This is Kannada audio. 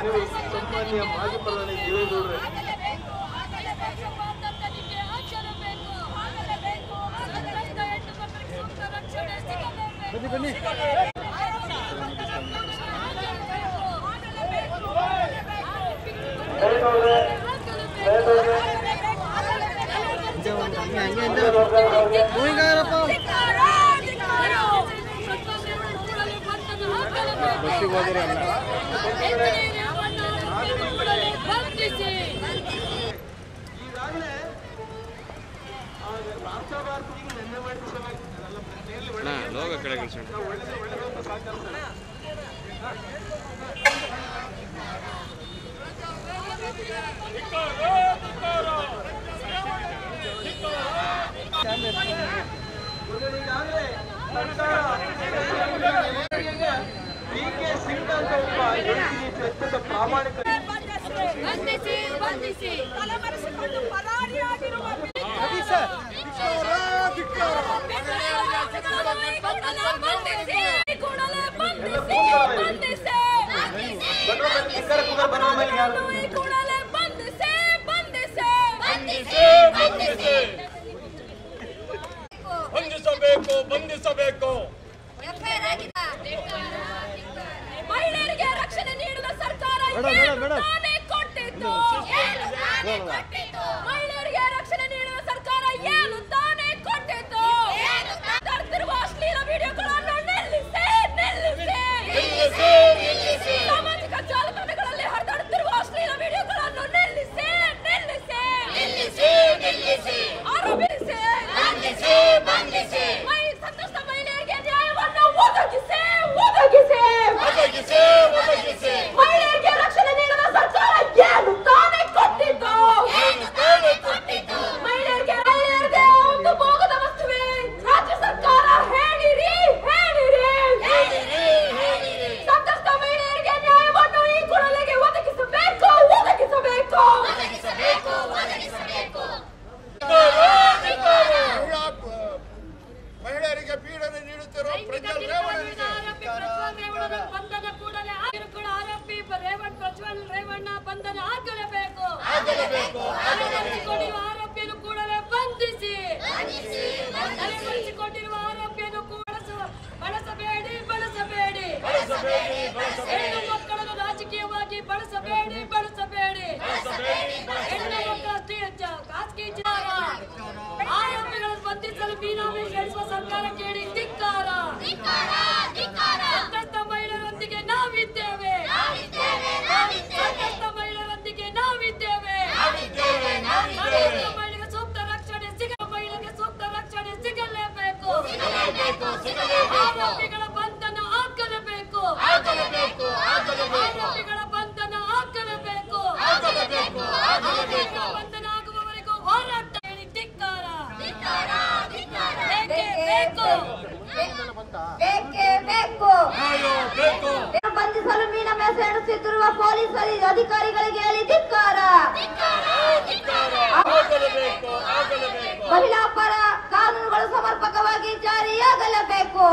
ಸನ್ಮಾನ್ಯ ಮಾಜಿ ಪ್ರಧಾನಿ ದೇವೇಗೌಡರು ಬನ್ನಿ ಲೋಗ ಕೆಳಗೆ ಪ್ರಾಮಾಣಿಕ ಬಂಧಿಸಬೇಕು ಮಹಿಳೆಯರಿಗೆ ರಕ್ಷಣೆ ನೀಡಲು ಸರ್ಕಾರ ಕೊಟ್ಟಿತ್ತು ಮಹಿಳೆಯರಿಗೆ ರಕ್ಷಣೆ ನೀಡಲು ಸರ್ಕಾರ ಏನು ತಾನೇ ಕೊಟ್ಟಿತ್ತು ತರ್ತಿರುವ ಅಶ್ಲೀಲ ವಿಡಿಯೋಗಳನ್ನು ನಿಲ್ಲಿಸಿ ಸಾಮಾಜಿಕ ಜಾಲತಾಣಗಳಲ್ಲಿ ಹರಿದಾಡುತ್ತಿರುವ ಅಶ್ಲೀಲ ವಿಡಿಯೋಗಳನ್ನು ನಿಲ್ಲಿಸಿ ಆರೋಪಿಸಿ ಸಂತ್ರಸ್ತ ಮಹಿಳೆಯರಿಗೆ ನ್ಯಾಯವನ್ನು ಒದಗಿಸಿ ಮಹಿಳೆಯರಿಗೆ ರಕ್ಷಣೆ ನೀಡಲು ಸರ್ಕಾರ ಏನು ತಾನೇ ಕೊಟ್ಟಿದ್ದು ಮಹಿಳೆಯರಿಗೆ ಒಂದು ಭೋಗದ ವಸ್ತುವೆ ರಾಜ್ಯ ಸರ್ಕಾರ ಹೇಳಿರಿ ಸಂತ್ರಸ್ತ ಮಹಿಳೆಯರಿಗೆ ನ್ಯಾಯವನ್ನು ಈ ಕೂಡಲೇ ಒದಗಿಸಬೇಕು ಮಹಿಳೆಯರಿಗೆ ಪೀಡನೆ ನೀಡುತ್ತಿರುವ ಬಂಧನ ಕೂಡಲೇ ಆರೋಪಿ ರೇವಣ್ಣ ಬಂಧನ ಆಗಲೇಬೇಕು ಆರೋಪಿಯನ್ನು ಕೂಡಲೇ ಬಂಧಿಸಿ ತಲೆಮರೆಸಿಕೊಂಡಿರುವ ಆರೋಪಿಯನ್ನು ಬಳಸಬೇಡಿ ಹೆಣ್ಣು ಮಕ್ಕಳನ್ನು ರಾಜಕೀಯವಾಗಿ ಬಳಸಬೇಡಿ ಹೆಣ್ಣು ಮಕ್ಕಳ ಖಾಸಗಿ ಆರೋಪಿಗಳನ್ನು ಬಂಧಿಸಲು ಬೀನಾಮಿ ನಡೆಸುವ ಸರ್ಕಾರ ಕೇಳಿ ಧಿಕ್ಕಾರ ಸಂತ್ರಸ್ತ ಮಹಿಳೆಯರೊಂದಿಗೆ ನಾವಿದ್ದೇವೆ ಮಹಿಳೆಗೆ ಸೂಕ್ತ ರಕ್ಷಣೆ ಸಿಗಲೇಬೇಕು ಆರೋಪಿಗಳ ಬಂಧನ ಆಗಲೇಬೇಕು ಬಂಧನ ಆಗುವವರೆಗೂ ಹೋರಾಟ ಹೇಳಿ ಧಿಕ್ಕಾರ ಬಂಧಿಸಲು ಮೀನಮೇಷ ಎಣಿಸುತ್ತಿರುವ ಪೊಲೀಸ್ ಅಧಿಕಾರಿಗಳಿಗೆ ಹೇಳಿ ಧಿಕ್ಕಾರ ಮಹಿಳಾ ಪರ ಕಾನೂನುಗಳು ಸಮರ್ಪಕವಾಗಿ ಜಾರಿಯಾಗಲೇಬೇಕು